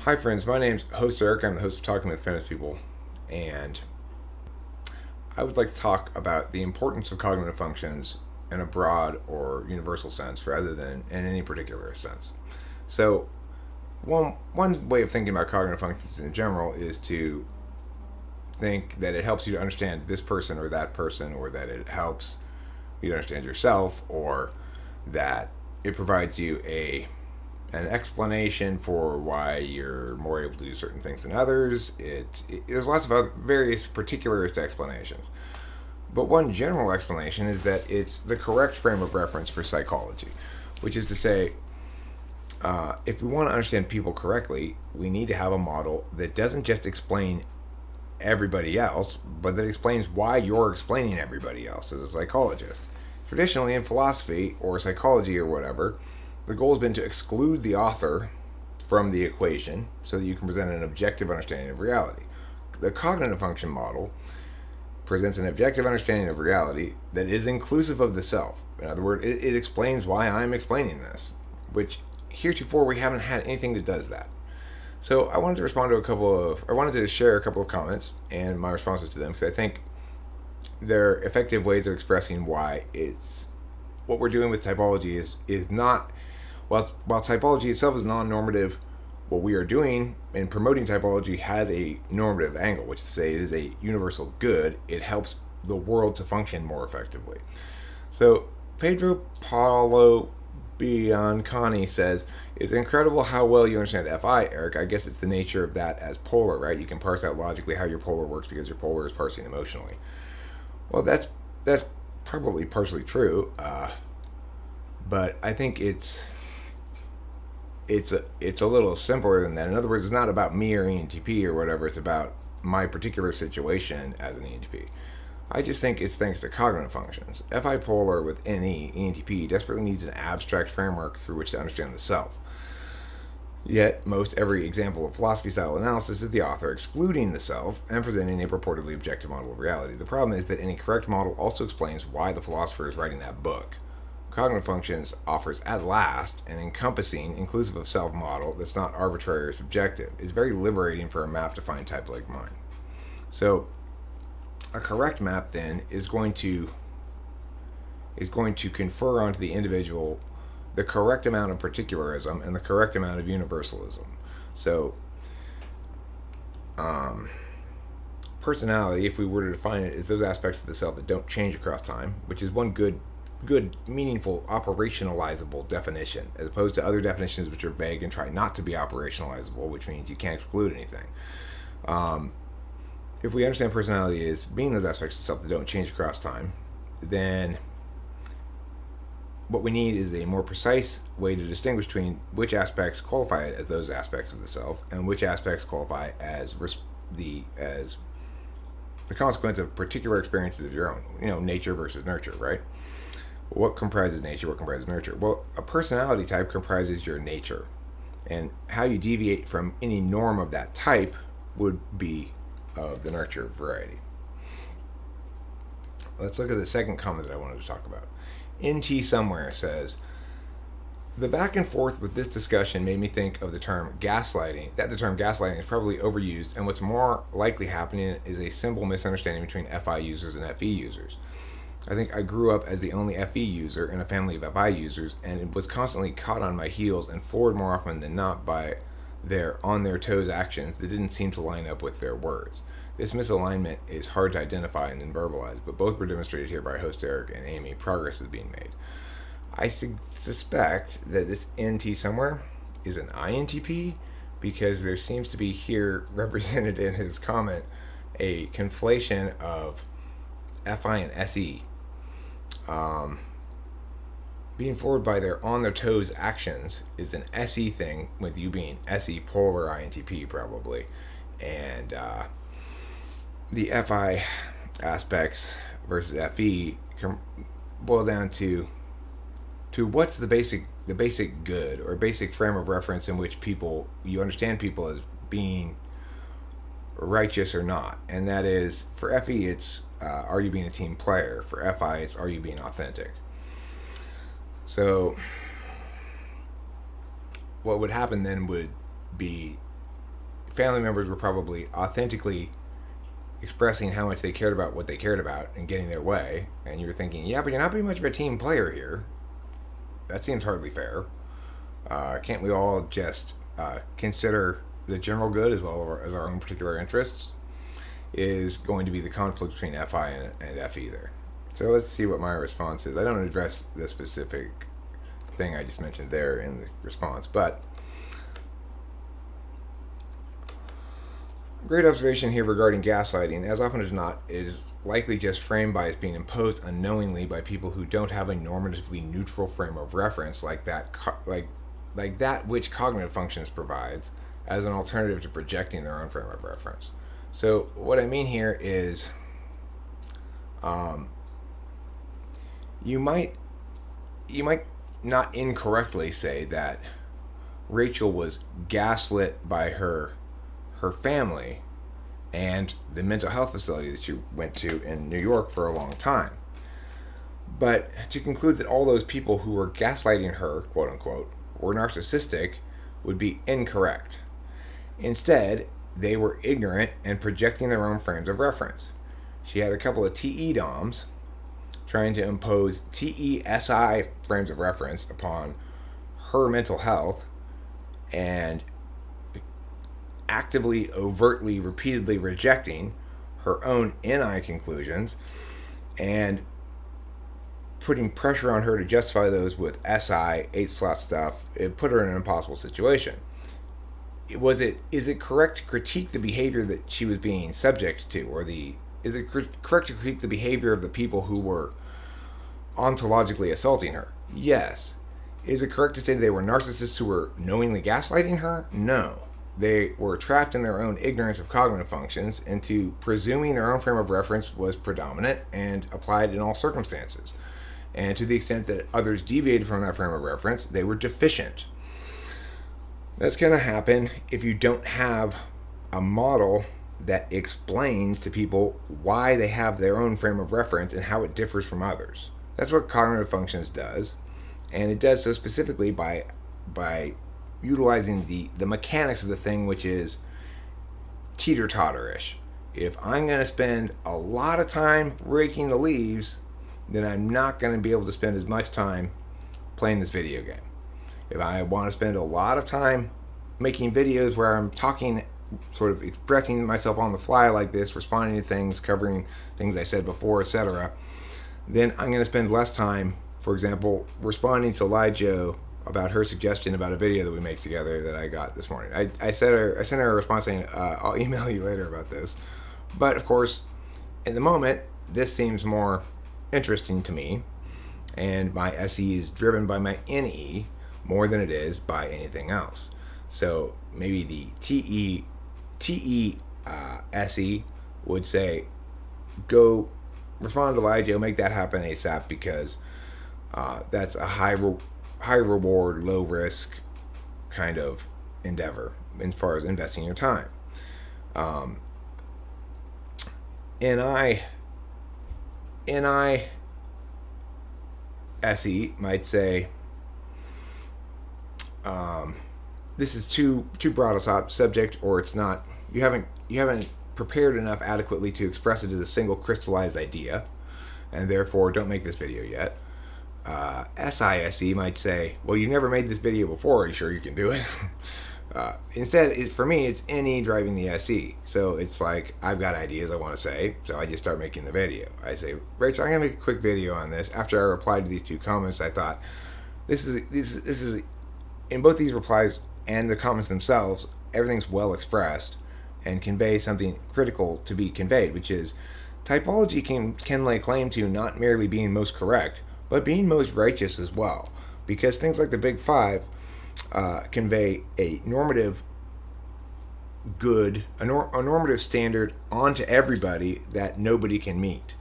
Hi, friends. My name's host Eric. I'm the host of Talking with Famous People, and I would like to talk about the importance of cognitive functions in a broad or universal sense rather than in any particular sense. So, one way of thinking about cognitive functions in general is to think that it helps you to understand this person or that person, or that it helps you to understand yourself, or that it provides you an explanation for why you're more able to do certain things than others. There's lots of other various particularized explanations, but one general explanation is that it's the correct frame of reference for psychology, which is to say, if we want to understand people correctly, we need to have a model that doesn't just explain everybody else, but that explains why you're explaining everybody else as a psychologist. Traditionally, in philosophy or psychology or whatever, the goal has been to exclude the author from the equation so that you can present an objective understanding of reality. The cognitive function model presents an objective understanding of reality that is inclusive of the self. In other words, it explains why I'm explaining this, which heretofore we haven't had anything that does that. So I wanted to share a couple of comments and my responses to them, because I think they're effective ways of expressing why it's what we're doing with typology is not, while typology itself is non-normative, what we are doing in promoting typology has a normative angle, which is to say it is a universal good. It helps the world to function more effectively. So Pedro Paulo Biancani says, "It's incredible how well you understand FI, Eric. I guess it's the nature of that as polar, right? You can parse out logically how your polar works because your polar is parsing emotionally." Well, that's probably partially true, but I think it's a little simpler than that. In other words, it's not about me or ENTP or whatever. It's about my particular situation as an ENTP. I just think it's thanks to cognitive functions. FI polar with NE, ENTP desperately needs an abstract framework through which to understand the self. Yet, most every example of philosophy-style analysis is the author excluding the self and presenting a purportedly objective model of reality. The problem is that any correct model also explains why the philosopher is writing that book. Cognitive functions offers, at last, an encompassing, inclusive of self model that's not arbitrary or subjective. It's very liberating for a map to find type like mine. So, a correct map then is going to confer onto the individual the correct amount of particularism and the correct amount of universalism. So, personality, if we were to define it, is those aspects of the self that don't change across time, which is one good, meaningful, operationalizable definition, as opposed to other definitions which are vague and try not to be operationalizable, which means you can't exclude anything. If we understand personality as being those aspects of self that don't change across time, then what we need is a more precise way to distinguish between which aspects qualify as those aspects of the self and which aspects qualify as the consequence of particular experiences of your own. Nature versus nurture, right? What comprises nature? What comprises nurture? Well, a personality type comprises your nature, and how you deviate from any norm of that type would be of the nurture variety. Let's look at the second comment that I wanted to talk about. NT Somewhere says, "The back and forth with this discussion made me think of the term gaslighting, that the term gaslighting is probably overused, and what's more likely happening is a simple misunderstanding between FI users and FE users. I think I grew up as the only FE user in a family of FI users, and it was constantly caught on my heels and floored more often than not by their on their toes actions that didn't seem to line up with their words. This misalignment is hard to identify and then verbalize, but both were demonstrated here by host Eric and Amy. Progress is being made. I suspect that this NT Somewhere is an INTP, because there seems to be here represented in his comment a conflation of FI and SE. Being floored by their on their toes actions is an SE thing, with you being SE polar INTP probably, and the FI aspects versus FE boil down to what's the basic good or basic frame of reference in which you understand people as being righteous or not, and that is, for FE it's are you being a team player? For FI it's are you being authentic? So what would happen then would be family members were probably authentically expressing how much they cared about what they cared about and getting their way, and you were thinking, yeah, but you're not being much of a team player here. That seems hardly fair. Can't we all just consider the general good as well as our own particular interests? Is going to be the conflict between FI and FE there. So let's see what my response is. I don't address the specific thing I just mentioned there in the response, but great observation here regarding gaslighting. As often as not, it is likely just frame bias being imposed unknowingly by people who don't have a normatively neutral frame of reference like that which cognitive functions provides as an alternative to projecting their own frame of reference. So what I mean here is you might not incorrectly say that Rachel was gaslit by her family and the mental health facility that she went to in New York for a long time. But to conclude that all those people who were gaslighting her, quote unquote, were narcissistic would be incorrect. Instead, they were ignorant and projecting their own frames of reference. She had a couple of TE DOMs trying to impose TESI frames of reference upon her mental health and actively, overtly, repeatedly rejecting her own NI conclusions and putting pressure on her to justify those with SI, 8-slot stuff. It put her in an impossible situation. Is it correct to critique the behavior that she was being subject to, or is it correct to critique the behavior of the people who were ontologically assaulting her? Yes. Is it correct to say they were narcissists who were knowingly gaslighting her? No. They were trapped in their own ignorance of cognitive functions into presuming their own frame of reference was predominant and applied in all circumstances. And to the extent that others deviated from that frame of reference, they were deficient. That's going to happen if you don't have a model that explains to people why they have their own frame of reference and how it differs from others. That's what cognitive functions does, and it does so specifically by utilizing the mechanics of the thing, which is teeter-totter-ish. If I'm going to spend a lot of time raking the leaves, then I'm not going to be able to spend as much time playing this video game. If I want to spend a lot of time making videos where I'm talking, sort of expressing myself on the fly like this, responding to things, covering things I said before, etc., then I'm going to spend less time, for example, responding to Lijo about her suggestion about a video that we make together that I got this morning. I sent her a response saying, I'll email you later about this. But of course, in the moment, this seems more interesting to me, and my SE is driven by my NE more than it is by anything else. So maybe the SE would say, go respond to Lijo, make that happen ASAP, because that's a high reward, low risk kind of endeavor as far as investing your time. NI SE might say, this is too broad a subject, or it's not. You haven't prepared enough adequately to express it as a single crystallized idea, and therefore don't make this video yet. SISE might say, well, you never made this video before. Are you sure you can do it? Instead, for me, it's NE driving the SE. So it's like, I've got ideas I want to say, so I just start making the video. I say, Rachel, I'm going to make a quick video on this. After I replied to these two comments, I thought, this is in both these replies and the comments themselves, everything's well expressed and conveys something critical to be conveyed, which is typology can lay claim to not merely being most correct, but being most righteous as well, because things like the Big Five convey a normative good, a normative standard onto everybody that nobody can meet.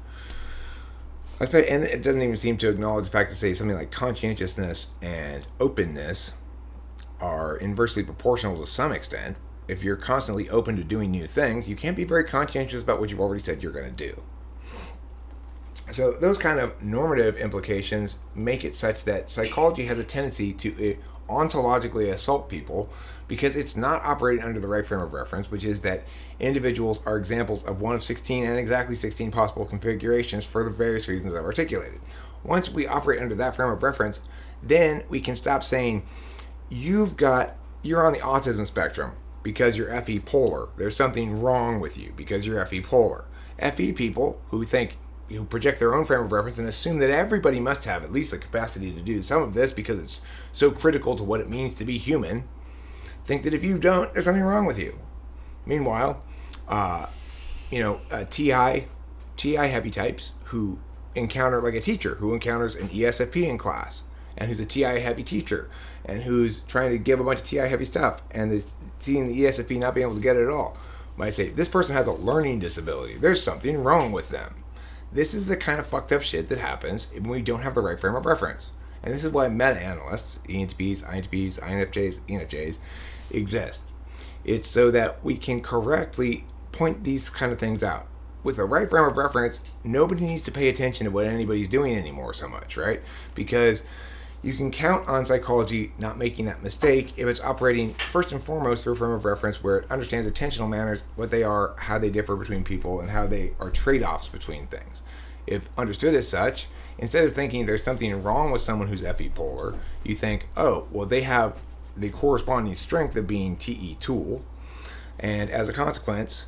And it doesn't even seem to acknowledge the fact that, say, something like conscientiousness and openness are inversely proportional to some extent. If you're constantly open to doing new things, you can't be very conscientious about what you've already said you're going to do. So those kind of normative implications make it such that psychology has a tendency to ontologically assault people because it's not operating under the right frame of reference, which is that individuals are examples of one of 16 and exactly 16 possible configurations for the various reasons I've articulated. Once we operate under that frame of reference, then we can stop saying you're on the autism spectrum because you're FE polar. There's something wrong with you because you're FE polar. FE people who project their own frame of reference and assume that everybody must have at least the capacity to do some of this because it's so critical to what it means to be human, think that if you don't, there's something wrong with you. Meanwhile, TI heavy types who encounter, like a teacher who encounters an ESFP in class and who's a TI heavy teacher and who's trying to give a bunch of TI heavy stuff and is seeing the ESFP not being able to get it at all, might say, this person has a learning disability. There's something wrong with them. This is the kind of fucked up shit that happens when we don't have the right frame of reference. And this is why meta-analysts, ENTPs, INTPs, INFJs, ENFJs, exist. It's so that we can correctly point these kind of things out. With the right frame of reference, nobody needs to pay attention to what anybody's doing anymore so much, right? Because you can count on psychology not making that mistake if it's operating first and foremost through a frame of reference where it understands attentional manners, what they are, how they differ between people, and how they are trade-offs between things. If understood as such, instead of thinking there's something wrong with someone who's FE polar, you think, oh, well, they have the corresponding strength of being TE tool, and as a consequence,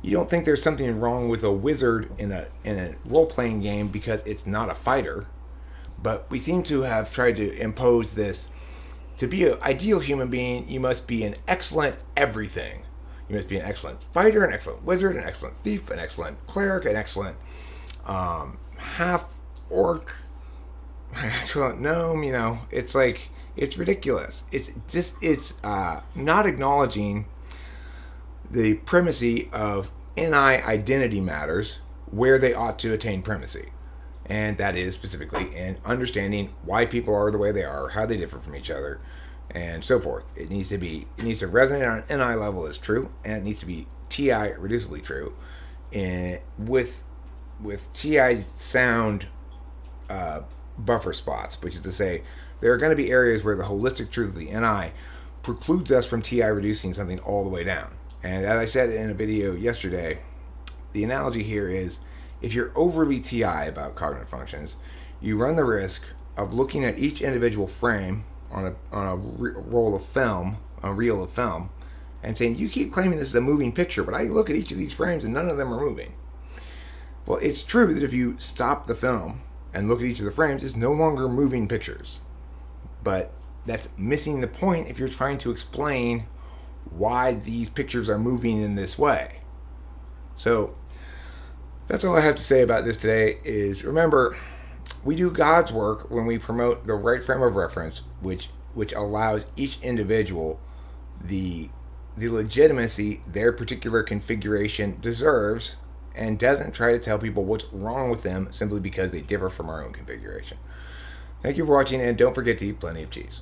you don't think there's something wrong with a wizard in a role-playing game because it's not a fighter, but we seem to have tried to impose this: to be an ideal human being, you must be an excellent everything. You must be an excellent fighter, an excellent wizard, an excellent thief, an excellent cleric, an excellent half-orc, an excellent gnome. It's like, it's ridiculous. It's not acknowledging the primacy of NI identity matters where they ought to attain primacy. And that is specifically in understanding why people are the way they are, how they differ from each other, and so forth. It needs to resonate on an NI level as true, and it needs to be TI reducibly true, and with TI sound buffer spots, which is to say, there are going to be areas where the holistic truth of the NI precludes us from TI reducing something all the way down. And as I said in a video yesterday, the analogy here is, if you're overly TI about cognitive functions, you run the risk of looking at each individual frame on a roll of film, a reel of film, and saying, you keep claiming this is a moving picture, but I look at each of these frames and none of them are moving. Well, it's true that if you stop the film and look at each of the frames, it's no longer moving pictures. But that's missing the point if you're trying to explain why these pictures are moving in this way. So that's all I have to say about this today. Is remember, we do God's work when we promote the right frame of reference, which allows each individual the legitimacy their particular configuration deserves, and doesn't try to tell people what's wrong with them simply because they differ from our own configuration. Thank you for watching, and don't forget to eat plenty of cheese.